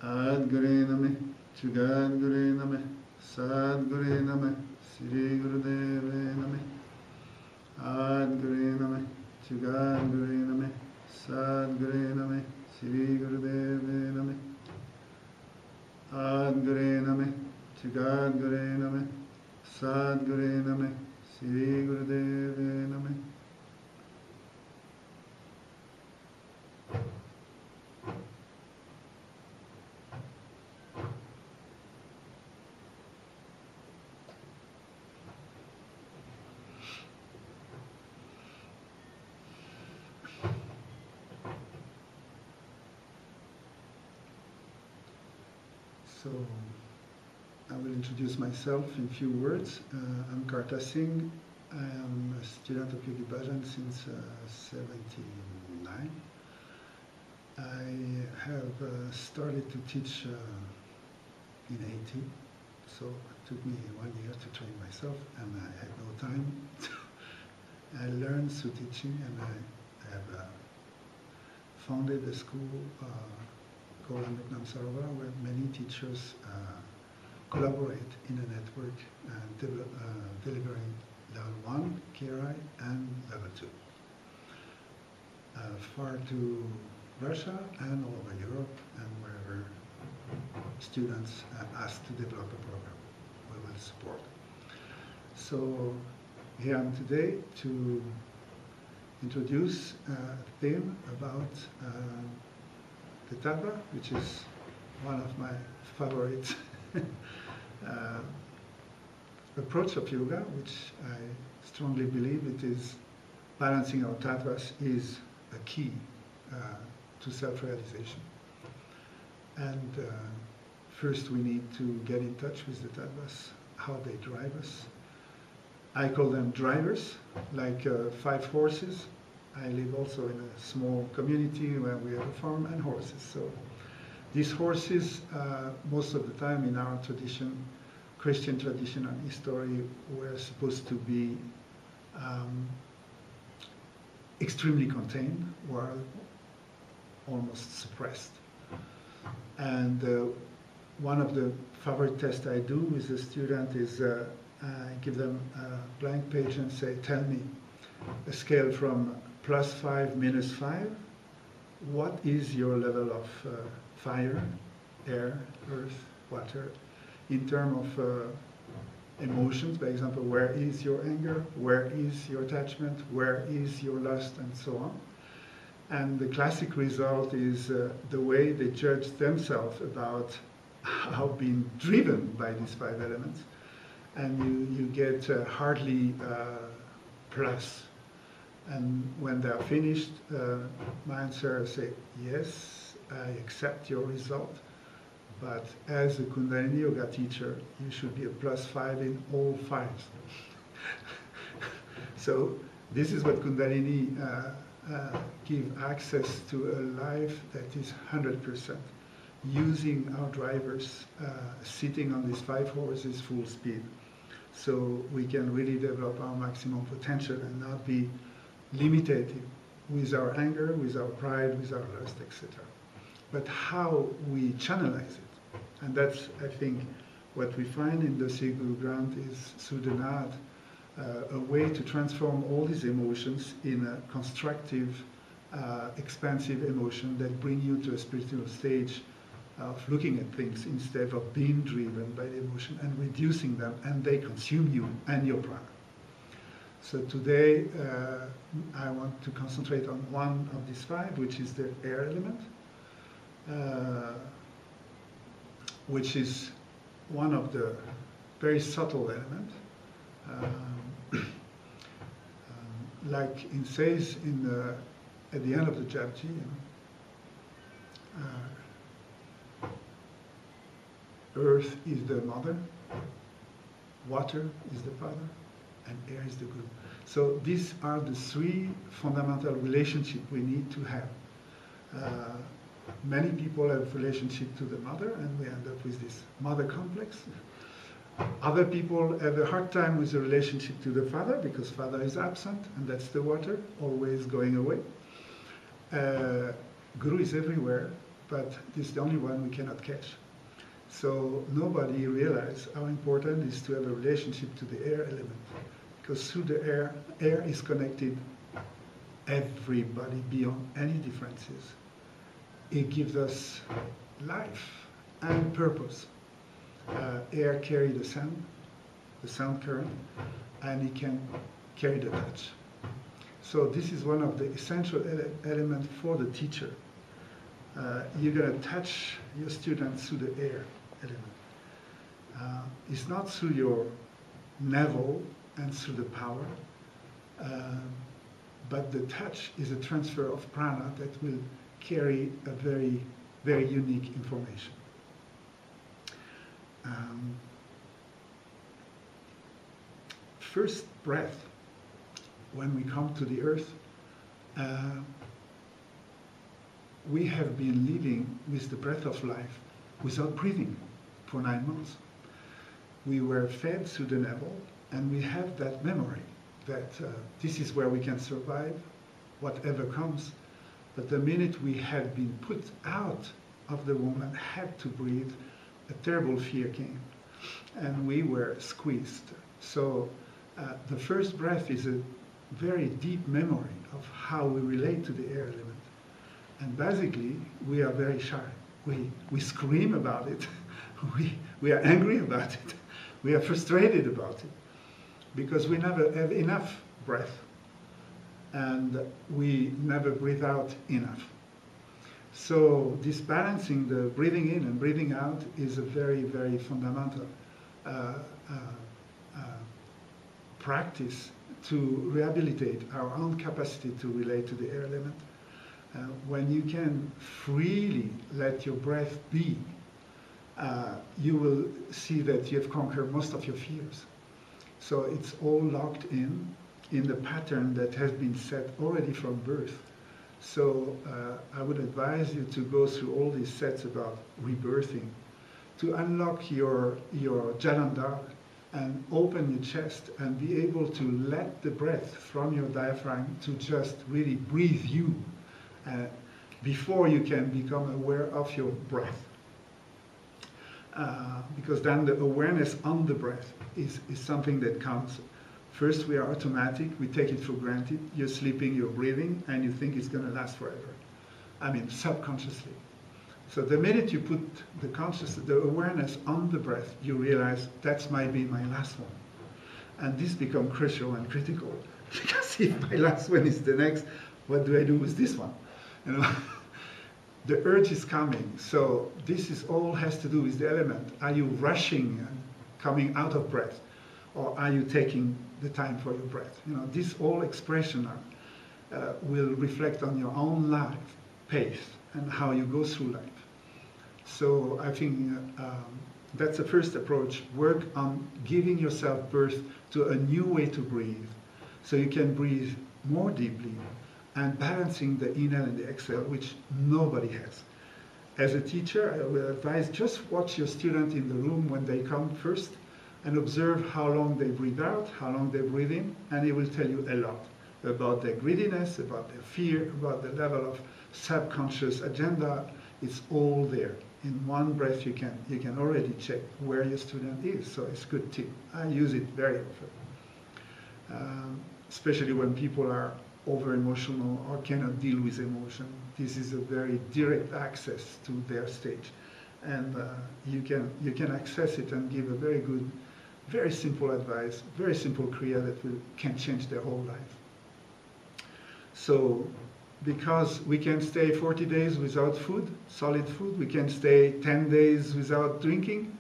Adgure Name, Chugadgure Name, Sadgure Name, Sri Gurudeve Name. Adgure Name, Chugadgure Name, Sadgure Name, Sri Gurudeve Name. Adgure Name, Chugadgure Name, Sadgure Name, Sri Gurudeve Name. So, I will introduce myself in few words. I'm Karta Singh. I am a student of Yogi Bhajan since 79. I have started to teach in 80, so it took me 1 year to train myself, and I had no time. I learned through teaching, and I have founded a school called Sobre, where many teachers collaborate in a network delivering level 1, KRI, and level 2. Far to Russia and all over Europe, and wherever students ask to develop a program, we will support. So here I am today to introduce a theme about the Tattva, which is one of my favorite approach of yoga, which I strongly believe it is balancing our tattvas is a key to self-realization. And first we need to get in touch with the tattvas, how they drive us. I call them drivers, like 5 horses. I live also in a small community where we have a farm and horses. So these horses, most of the time in our tradition, Christian tradition and history, were supposed to be extremely contained or almost suppressed. And one of the favorite tests I do with the student is I give them a blank page and say, tell me a scale from +5, -5, what is your level of fire, air, earth, water, in terms of emotions, for example, where is your anger, where is your attachment, where is your lust, and so on. And the classic result is the way they judge themselves about how being driven by these 5 elements. And you get hardly plus. And when they are finished, my answer say, yes, I accept your result, but as a Kundalini Yoga teacher, you should be a +5 in all 5s. So this is what Kundalini give access to a life that is 100%, using our drivers, sitting on these 5 horses full speed, so we can really develop our maximum potential and not be limited with our anger, with our pride, with our lust, etc. But how we channelize it, and that's, I think, what we find in the Sikh Guru Granth is through the Naad, a way to transform all these emotions in a constructive, expansive emotion that bring you to a spiritual stage of looking at things instead of being driven by the emotion and reducing them, and they consume you and your prana. So today I want to concentrate on one of these five, which is the air element, which is one of the very subtle elements. Like it says at the end of the Japji, earth is the mother, water is the father, and air is the guru. So these are the three fundamental relationships we need to have. Many people have relationship to the mother, and we end up with this mother complex. Other people have a hard time with the relationship to the father because father is absent, and that's the water, always going away. Guru is everywhere, but this is the only one we cannot catch. So nobody realizes how important it is to have a relationship to the air element, because through the air is connected everybody beyond any differences. It gives us life and purpose. Air carries the sound current, and it can carry the touch. So this is one of the essential elements for the teacher. You're going to touch your students through the air element. It's not through your navel and through the power, but the touch is a transfer of prana that will carry a very, very unique information. First breath, when we come to the earth, we have been living with the breath of life without breathing for 9 months. We were fed through the navel, and we have that memory that this is where we can survive, whatever comes. But the minute we had been put out of the womb and had to breathe, a terrible fear came, and we were squeezed. So the first breath is a very deep memory of how we relate to the air element. And basically, we are very shy. We scream about it. we are angry about it. We are frustrated about it, because we never have enough breath, and we never breathe out enough. So this balancing the breathing in and breathing out is a very, very fundamental practice to rehabilitate our own capacity to relate to the air element. When you can freely let your breath be, you will see that you have conquered most of your fears. So it's all locked in the pattern that has been set already from birth. So I would advise you to go through all these sets about rebirthing, to unlock your Jalandhar and open your chest and be able to let the breath from your diaphragm to just really breathe you before you can become aware of your breath. Because then the awareness on the breath is something that comes. First, we are automatic, we take it for granted. You're sleeping, you're breathing, and you think it's going to last forever. I mean, subconsciously. So the minute you put the awareness on the breath, you realize that might be my last one. And this becomes crucial and critical. Because if my last one is the next, what do I do with this one? You know, the urge is coming. So this is all has to do with the element. Are you rushing and coming out of breath? Or are you taking the time for your breath? You know, this all expression will reflect on your own life pace and how you go through life. So I think that's the first approach. Work on giving yourself birth to a new way to breathe, so you can breathe more deeply and balancing the inhale and the exhale, which nobody has. As a teacher, I will advise just watch your student in the room when they come first and observe how long they breathe out, how long they breathe in, and it will tell you a lot about their greediness, about their fear, about the level of subconscious agenda. It's all there. In one breath you can already check where your student is, so it's a good tip. I use it very often. especially when people are over-emotional or cannot deal with emotion. This is a very direct access to their stage. And you can access it and give a very good, very simple advice, very simple kriya that can change their whole life. So, because we can stay 40 days without food, solid food, we can stay 10 days without drinking,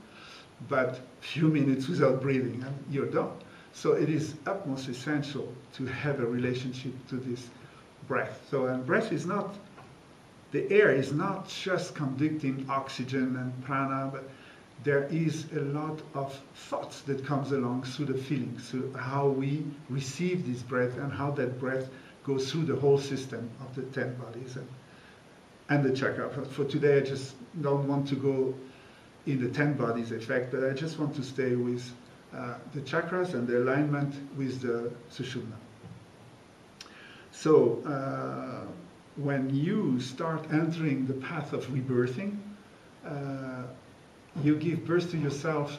but few minutes without breathing, and you're done. So it is utmost essential to have a relationship to this breath. So, and breath is not, the air is not just conducting oxygen and prana, but there is a lot of thoughts that comes along through the feelings, through how we receive this breath and how that breath goes through the whole system of the 10 bodies and the chakra. For today, I just don't want to go in the 10 bodies effect, but I just want to stay with the chakras and the alignment with the sushumna. So when you start entering the path of rebirthing, you give birth to yourself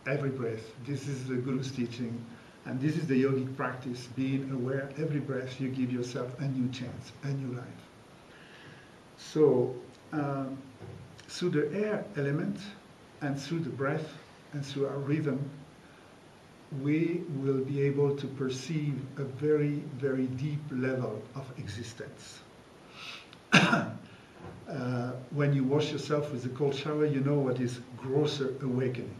every breath. This is the Guru's teaching, and this is the yogic practice, being aware every breath you give yourself a new chance, a new life. So through the air element and through the breath and through our rhythm, we will be able to perceive a very, very deep level of existence. When you wash yourself with a cold shower, you know what is grosser awakening.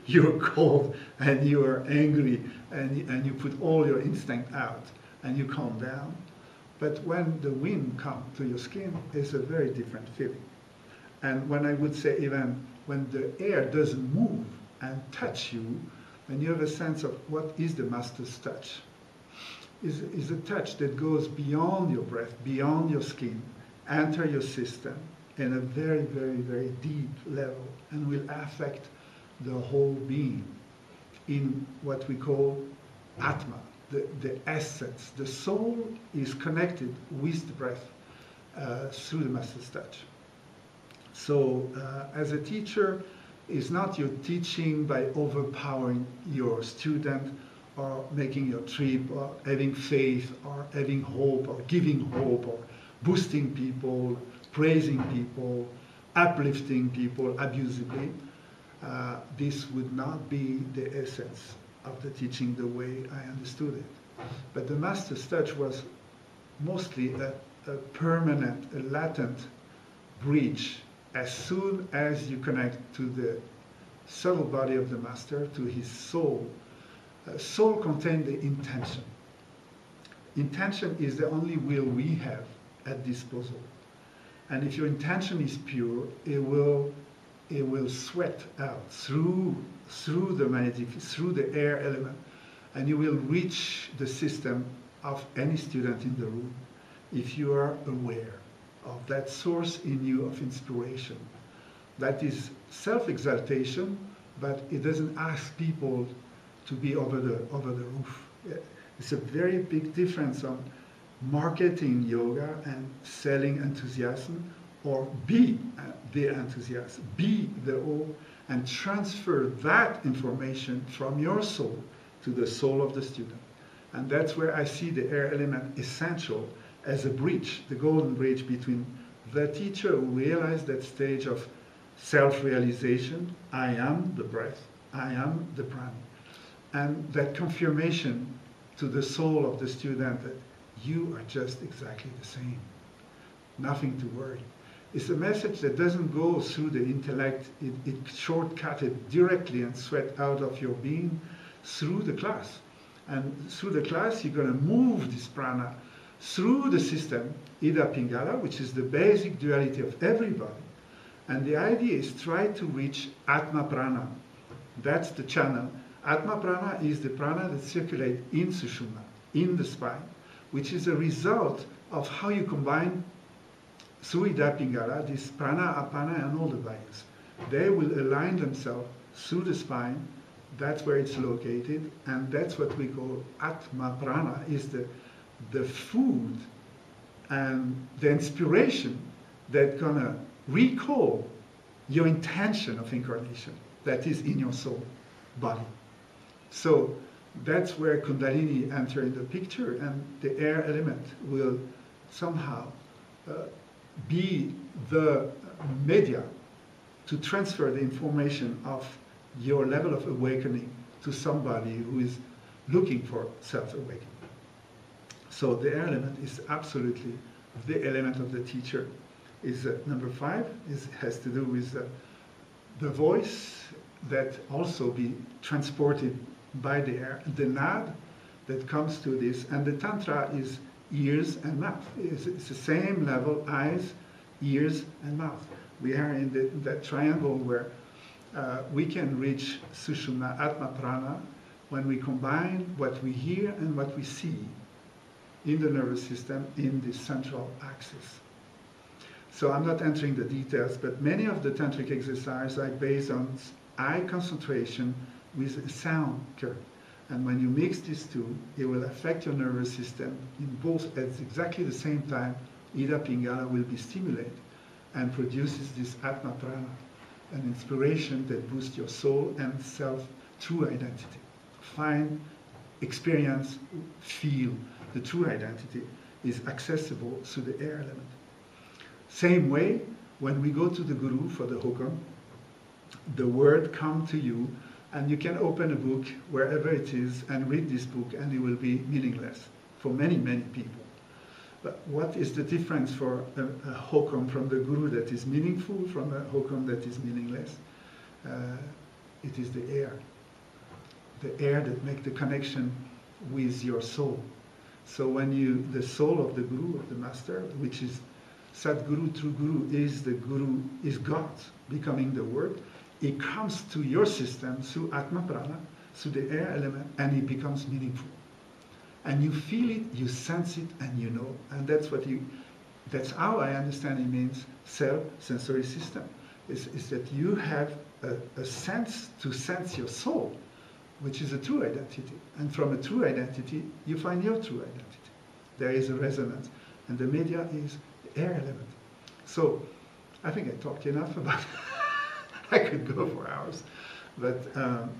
You're cold and you are angry and you put all your instinct out and you calm down. But when the wind comes to your skin, it's a very different feeling. And when I would say even when the air doesn't move and touch you, then you have a sense of what is the master's touch. Is a touch that goes beyond your breath, beyond your skin, enter your system in a very, very, very deep level and will affect the whole being in what we call Atma, the essence. The soul is connected with the breath through the master's touch. So as a teacher, it's not your teaching by overpowering your student or making your trip or having faith or having hope or giving hope or boosting people, praising people, uplifting people abusively. This would not be the essence of the teaching the way I understood it. But the master's touch was mostly a permanent, a latent bridge. As soon as you connect to the subtle body of the master, to his soul, soul contains the intention. Intention is the only will we have at disposal. And if your intention is pure, it will sweat out through the magnetic, through the air element, and you will reach the system of any student in the room if you are aware of that source in you of inspiration. That is self-exaltation, but it doesn't ask people to be over the roof. It's a very big difference on marketing yoga and selling enthusiasm, or be the enthusiast, be the all, and transfer that information from your soul to the soul of the student. And that's where I see the air element essential as a bridge, the golden bridge between the teacher who realized that stage of self-realization, I am the breath, I am the prana, and that confirmation to the soul of the student that you are just exactly the same, nothing to worry. It's a message that doesn't go through the intellect, it shortcuts it directly and sweat out of your being through the class. And through the class, you're going to move this prana through the system, Ida Pingala, which is the basic duality of everybody. And the idea is try to reach Atma Prana. That's the channel. Atma Prana is the prana that circulates in Sushumna, in the spine, which is a result of how you combine through Ida Pingala, this prana, apana, and all the vayus. They will align themselves through the spine. That's where it's located, and that's what we call Atma Prana, is the food and the inspiration that's gonna recall your intention of incarnation that is in your soul body. So That's where Kundalini enter in the picture, and the air element will somehow be the media to transfer the information of your level of awakening to somebody who is looking for self-awakening. So the air element is absolutely the element of the teacher. Is number 5 has to do with the voice that also be transported by the air, the nad that comes to this, and the tantra is ears and mouth. It's the same level, eyes, ears, and mouth. We are in that triangle where we can reach Sushumna Atma Prana when we combine what we hear and what we see in the nervous system in this central axis. So I'm not entering the details, but many of the tantric exercises are based on eye concentration with a sound current. And when you mix these two, it will affect your nervous system in both at exactly the same time. Ida Pingala will be stimulated and produces this Atma Prana, an inspiration that boosts your soul and self true identity. Find, experience, feel the true identity is accessible through the air element. Same way, when we go to the Guru for the hukum, the word comes to you, and you can open a book wherever it is and read this book, and it will be meaningless for many, many people. But what is the difference for a hukum from the Guru that is meaningful from a hukum that is meaningless? It is the air that makes the connection with your soul. So when the soul of the Guru, of the Master, which is Sadguru, true Guru, is God becoming the Word, it comes to your system through Atma Prana, through the air element, and it becomes meaningful. And you feel it, you sense it, and you know. And that's how I understand it means self-sensory system. Is that you have a sense to sense your soul, which is a true identity. And from a true identity, you find your true identity. There is a resonance. And the media is the air element. So I think I talked enough about it. I could go for hours. But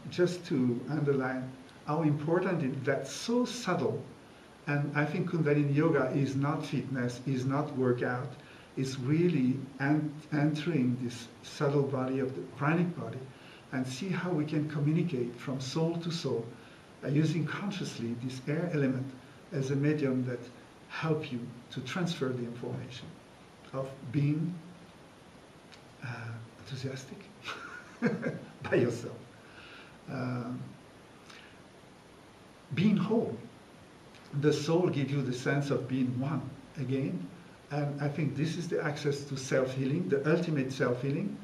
just to underline how important it is, that's so subtle. And I think Kundalini Yoga is not fitness, is not workout, it's really entering this subtle body of the pranic body and see how we can communicate from soul to soul using consciously this air element as a medium that help you to transfer the information of being enthusiastic by yourself. Being whole. The soul gives you the sense of being one again, and I think this is the access to self-healing, the ultimate self-healing.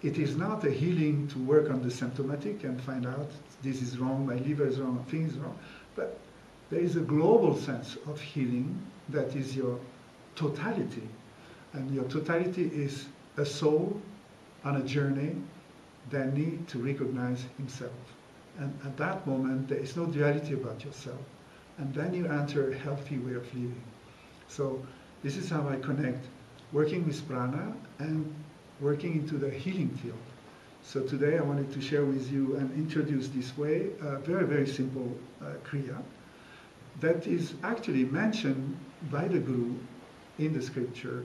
It is not a healing to work on the symptomatic and find out this is wrong, my liver is wrong, things wrong, but there is a global sense of healing that is your totality, and your totality is a soul on a journey that needs to recognize himself. And at that moment, there is no duality about yourself. And then you enter a healthy way of living. So this is how I connect working with prana and working into the healing field. So today I wanted to share with you and introduce this way a very, very simple kriya that is actually mentioned by the Guru in the scripture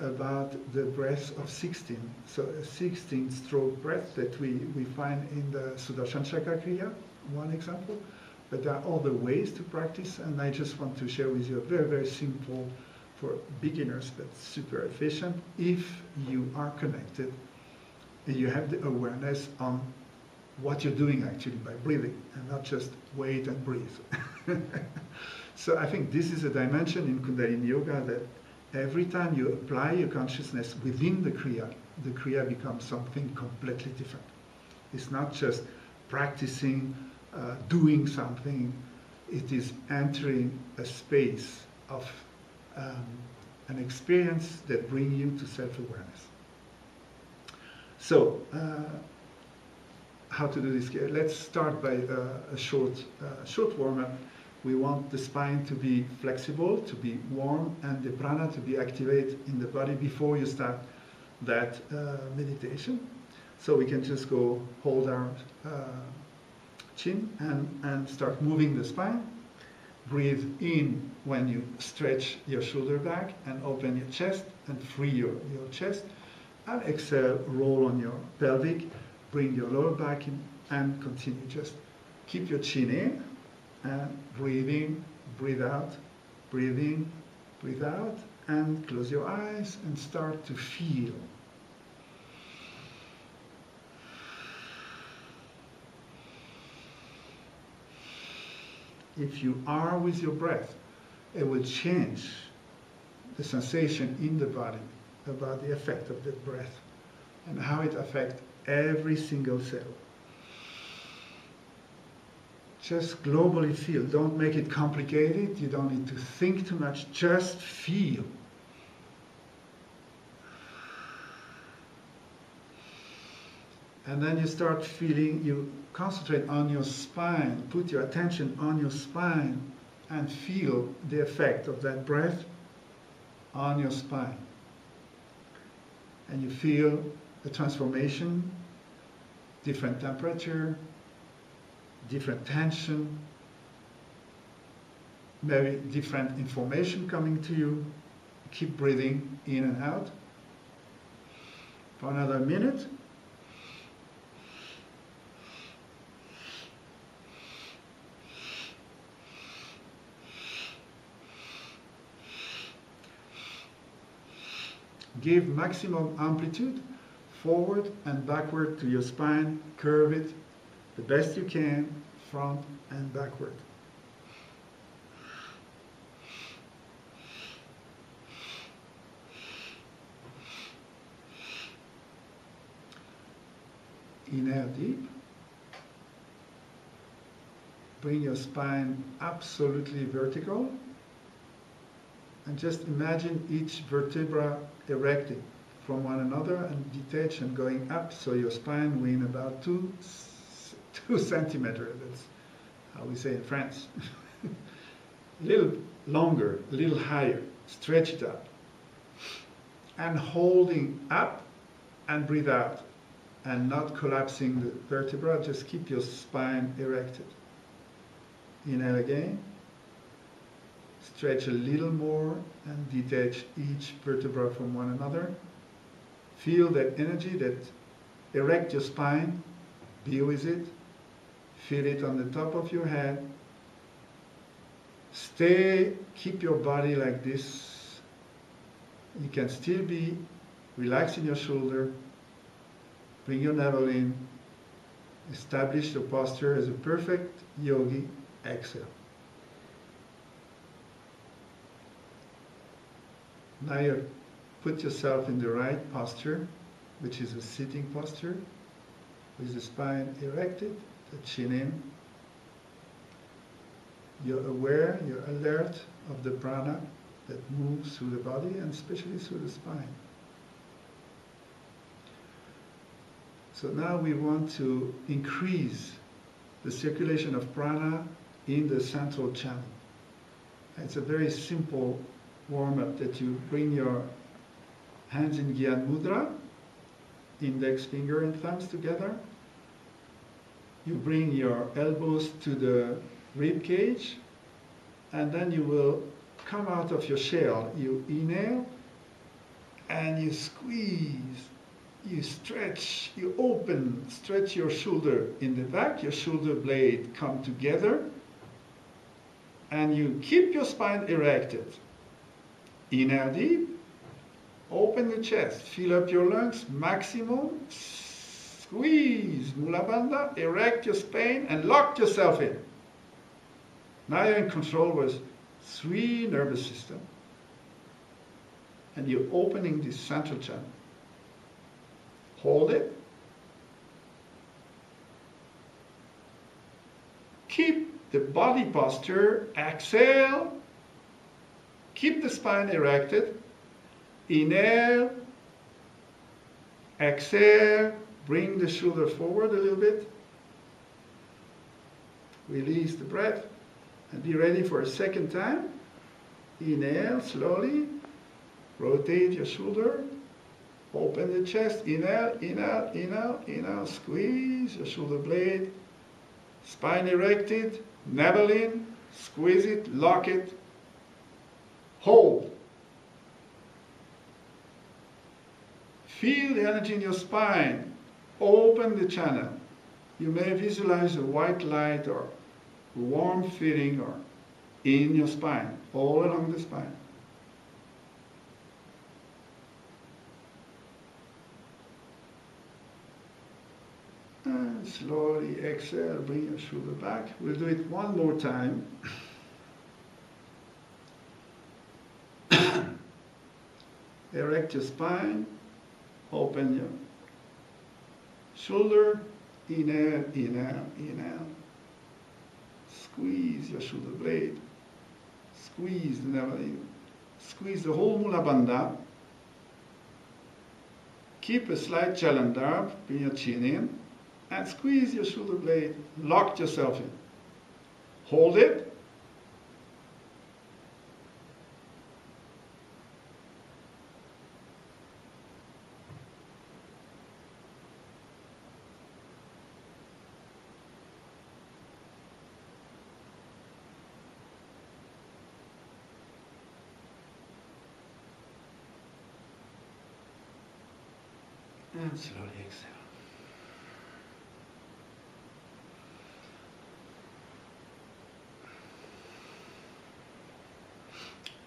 about the breath of 16. So a 16-stroke breath that we find in the Sudarshan Chakra Kriya, one example. But there are other ways to practice, and I just want to share with you a very, very simple for beginners, but super efficient if you are connected and you have the awareness on what you're doing actually by breathing and not just wait and breathe. So I think this is a dimension in Kundalini Yoga that every time you apply your consciousness within the Kriya becomes something completely different. It's not just practicing, doing something, it is entering a space of an experience that brings you to self-awareness. So, how to do this? Let's start by a short warm-up. We want the spine to be flexible, to be warm, and the prana to be activated in the body before you start that meditation. So we can just go hold our chin, and start moving the spine. Breathe in when you stretch your shoulder back and open your chest and free your chest. And exhale, roll on your pelvic, bring your lower back in, and continue. Just keep your chin in, and breathe in, breathe out, breathe in, breathe out, and close your eyes and start to feel. If you are with your breath, it will change the sensation in the body about the effect of the breath and how it affects every single cell. Just globally feel. Don't make it complicated. You don't need to think too much. Just feel. And then you start feeling, you concentrate on your spine, put your attention on your spine and feel the effect of that breath on your spine. And you feel the transformation, different temperature, different tension, maybe different information coming to you. Keep breathing in and out for another minute. Give maximum amplitude forward and backward to your spine. Curve it the best you can, front and backward. Inhale deep. Bring your spine absolutely vertical. And just imagine each vertebra erected from one another and detached and going up, so your spine will in about 2 centimeters. That's how we say in France. A little longer, a little higher. Stretch it up. And holding up and breathe out. And not collapsing the vertebra, just keep your spine erected. Inhale again. Stretch a little more and detach each vertebra from one another. Feel that energy, that erect your spine, be with it. Feel it on the top of your head. Keep your body like this. You can still be relaxing your shoulder. Bring your navel in. Establish your posture as a perfect yogi. Exhale. Now you put yourself in the right posture, which is a sitting posture, with the spine erected, the chin in. You're aware, you're alert of the prana that moves through the body and especially through the spine. So now we want to increase the circulation of prana in the central channel. It's a very simple warm-up that you bring your hands in Gyan Mudra, index finger and thumbs together. You bring your elbows to the rib cage, and then you will come out of your shell. You inhale, and you squeeze, you stretch, you open, stretch your shoulder in the back, your shoulder blade come together, and you keep your spine erected. Inhale deep, open the chest, fill up your lungs, maximum, squeeze, Mula Bandha, erect your spine and lock yourself in. Now you're in control with 3 nervous system. And you're opening this central channel. Hold it. Keep the body posture, exhale. Keep the spine erected. Inhale. Exhale. Bring the shoulder forward a little bit. Release the breath. And be ready for a second time. Inhale slowly. Rotate your shoulder. Open the chest. Inhale, inhale, inhale, inhale. Squeeze your shoulder blade. Spine erected, navel in, squeeze it, lock it, hold. Feel the energy in your spine. Open the channel. You may visualize a white light or warm feeling or in your spine, all along the spine. And slowly exhale, bring your shoulder back. We'll do it one more time. Erect your spine, open your shoulder, inhale, inhale, inhale. Squeeze your shoulder blade, squeeze the navel in, squeeze the whole Mula Bandha. Keep a slight Jalandhar, bring your chin in, and squeeze your shoulder blade, lock yourself in. Hold it. And slowly exhale.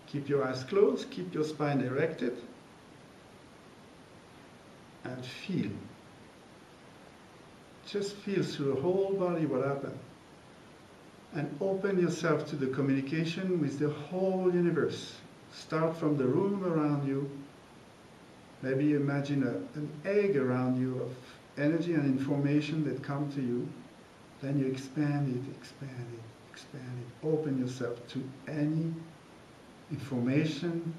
Keep your eyes closed, keep your spine erected, and feel. Just feel through the whole body what happened. And open yourself to the communication with the whole universe. Start from the room around you. Maybe imagine an egg around you of energy and information that come to you. Then you expand it, expand it, expand it. Open yourself to any information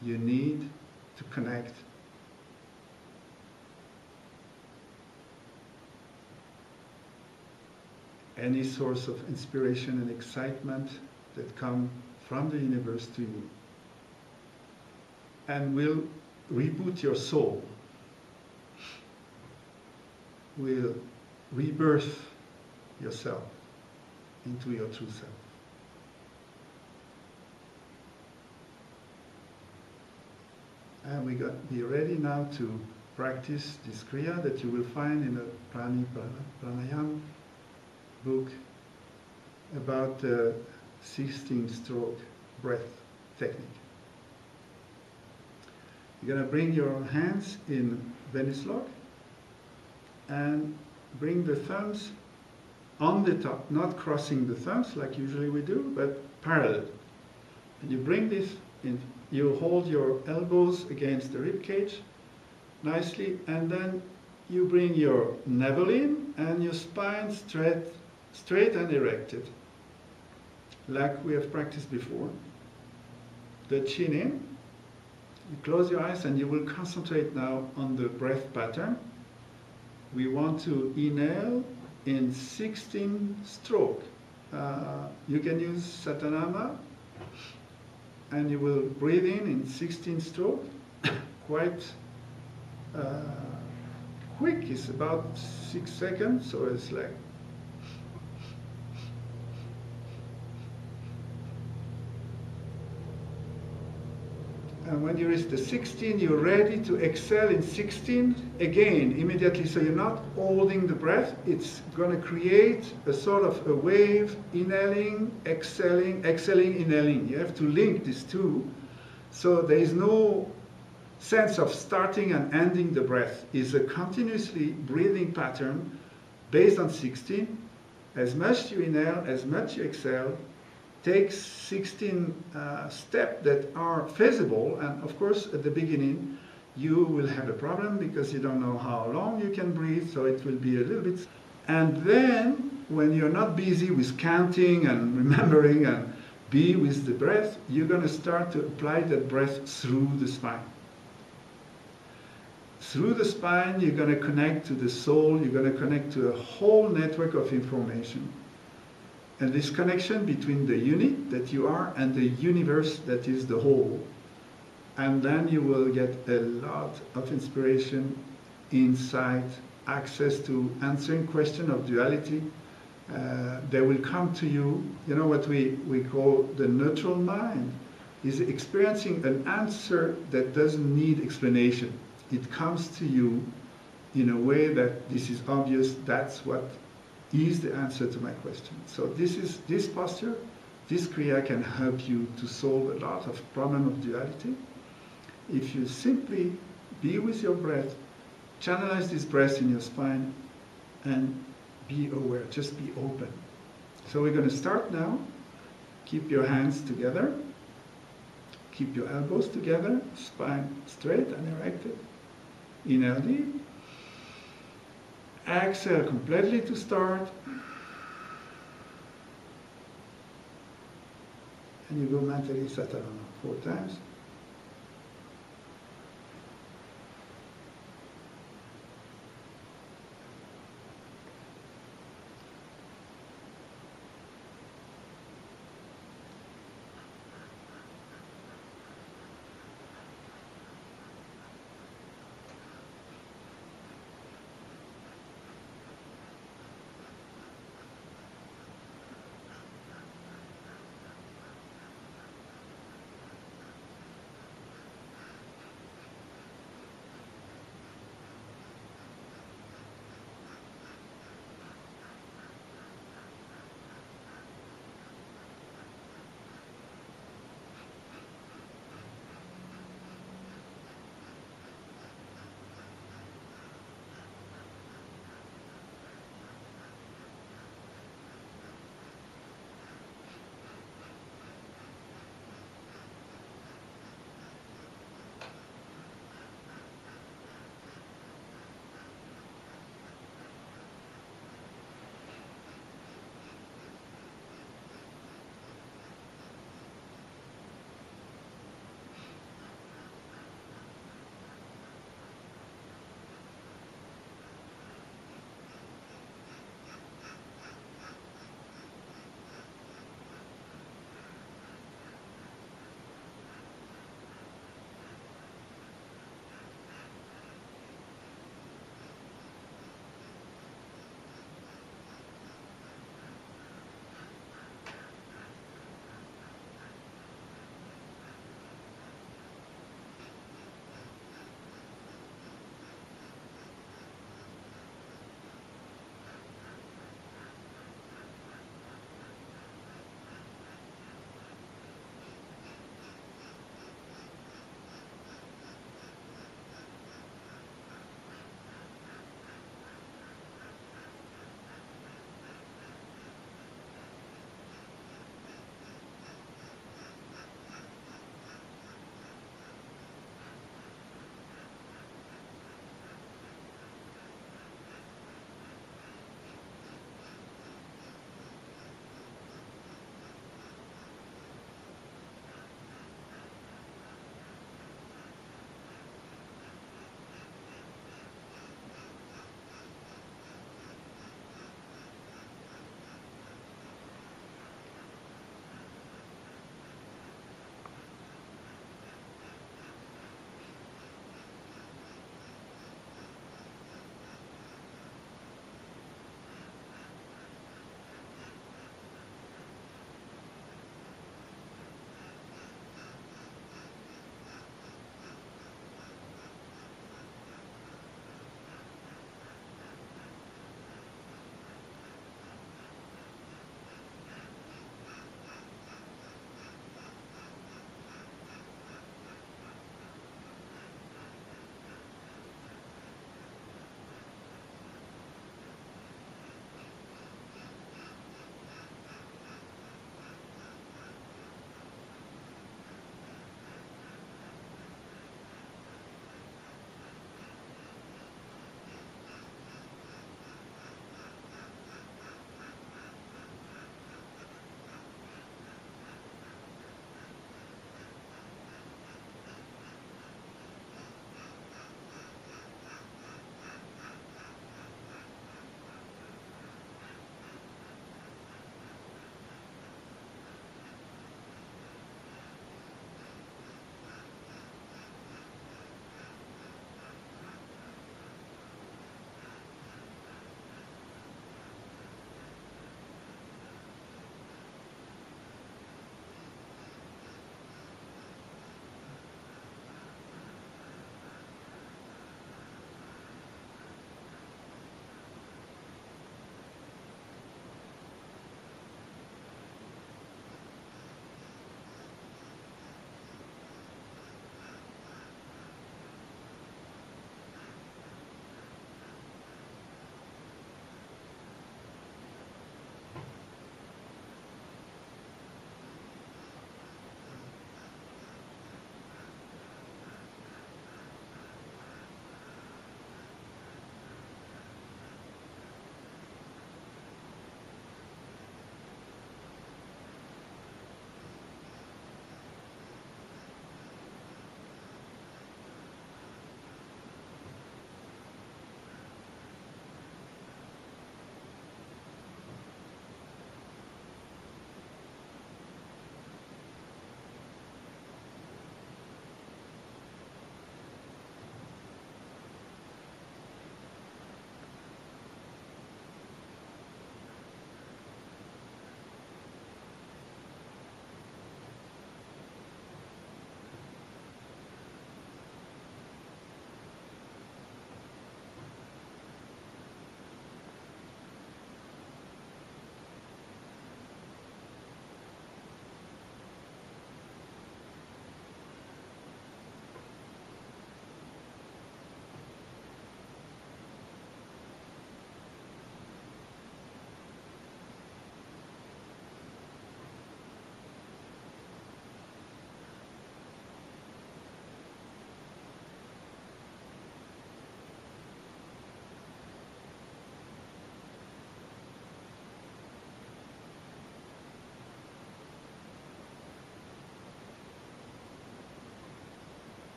you need to connect. Any source of inspiration and excitement that come from the universe to you. And will reboot your soul, will rebirth yourself into your true self. And we got be ready now to practice this Kriya that you will find in a Pranayam book about the 16-stroke breath technique. You're going to bring your hands in Venice lock and bring the thumbs on the top, not crossing the thumbs like usually we do, but parallel. And you bring this in, you hold your elbows against the rib cage nicely, and then you bring your navel in and your spine straight and erected, like we have practiced before. The chin in. You close your eyes and you will concentrate now on the breath pattern. We want to inhale in 16 stroke. You can use Satanama, and you will breathe in 16 stroke. Quite quick, it's about 6 seconds, so it's like and when you reach the 16, you're ready to exhale in 16 again, immediately. So you're not holding the breath. It's going to create a sort of a wave, inhaling, exhaling, exhaling, inhaling. You have to link these two. So there is no sense of starting and ending the breath. It's a continuously breathing pattern based on 16. As much you inhale, as much you exhale. Take 16 steps that are feasible, and of course at the beginning you will have a problem because you don't know how long you can breathe, so it will be a little bit. And then when you're not busy with counting and remembering and be with the breath, you're going to start to apply that breath through the spine. Through the spine you're going to connect to the soul, you're going to connect to a whole network of information. And this connection between the unit that you are and the universe that is the whole. And then you will get a lot of inspiration, insight, access to answering questions of duality, They will come to you. You know what we call the neutral mind is experiencing an answer that doesn't need explanation. It comes to you in a way that this is obvious, that's what is the answer to my question. So this posture, this Kriya can help you to solve a lot of problem of duality. If you simply be with your breath, channelize this breath in your spine and be aware, just be open. So we're going to start now. Keep your hands together. Keep your elbows together, spine straight and erected. Inhale deep. Exhale completely to start. And you go mentally Satarana 4 times.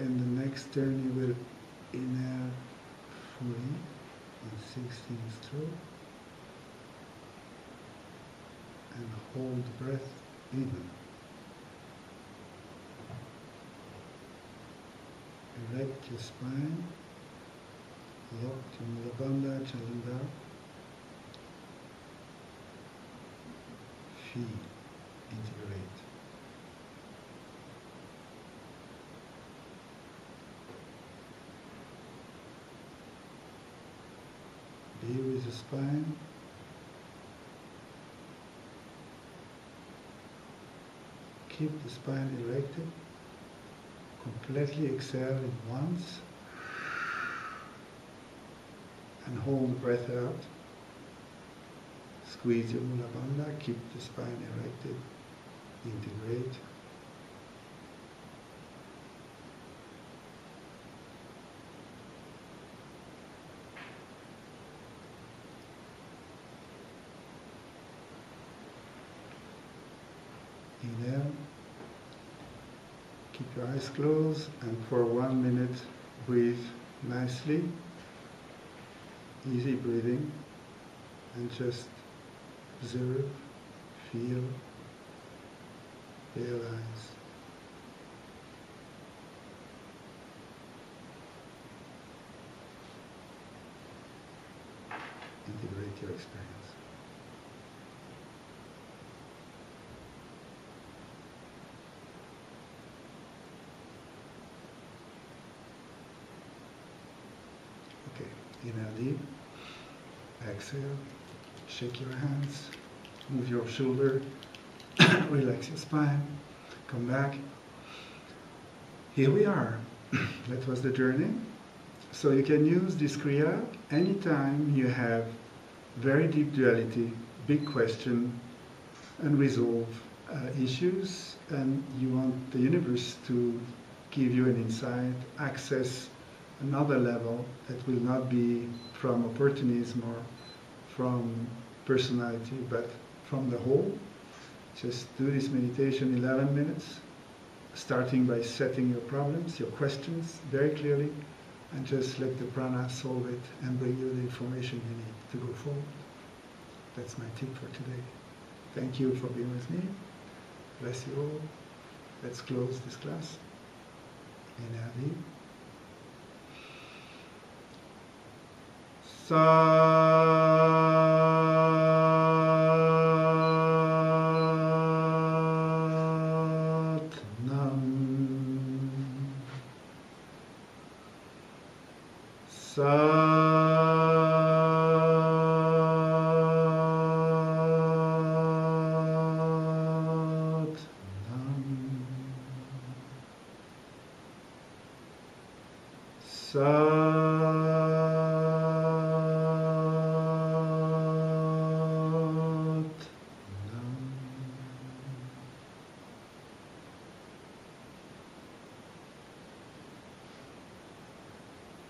and the next turn you will inhale fully in 16 strokes and hold the breath in. Erect your spine, lock your Mulabandha, Charla. Feel, integrate. Be with the spine. Keep the spine erected. Completely exhale at once. And hold the breath out. Squeeze your Mula Bandha, keep the spine erected. Integrate. Inhale. Keep your eyes closed and for 1 minute breathe nicely. Easy breathing and just observe, feel, realize. Integrate your experience. Okay, inhale deep, exhale, shake your hands, move your shoulder, relax your spine, come back. Here we are. That was the journey. So you can use this Kriya anytime you have very deep duality, big question, unresolved issues, and you want the universe to give you an insight, access another level that will not be from opportunism or from personality, but from the whole. Just do this meditation 11 minutes, starting by setting your problems, your questions very clearly, and just let the prana solve it and bring you the information you need to go forward. That's my tip for today. Thank you for being with me. Bless you all. Let's close this class. Inhale deep.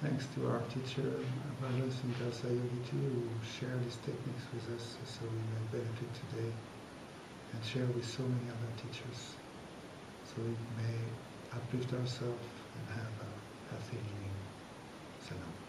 Thanks to our teacher, Brothers in Karta Yogi too, who share these techniques with us so we may benefit today and share with so many other teachers so we may uplift ourselves and have a healthy living. Salam.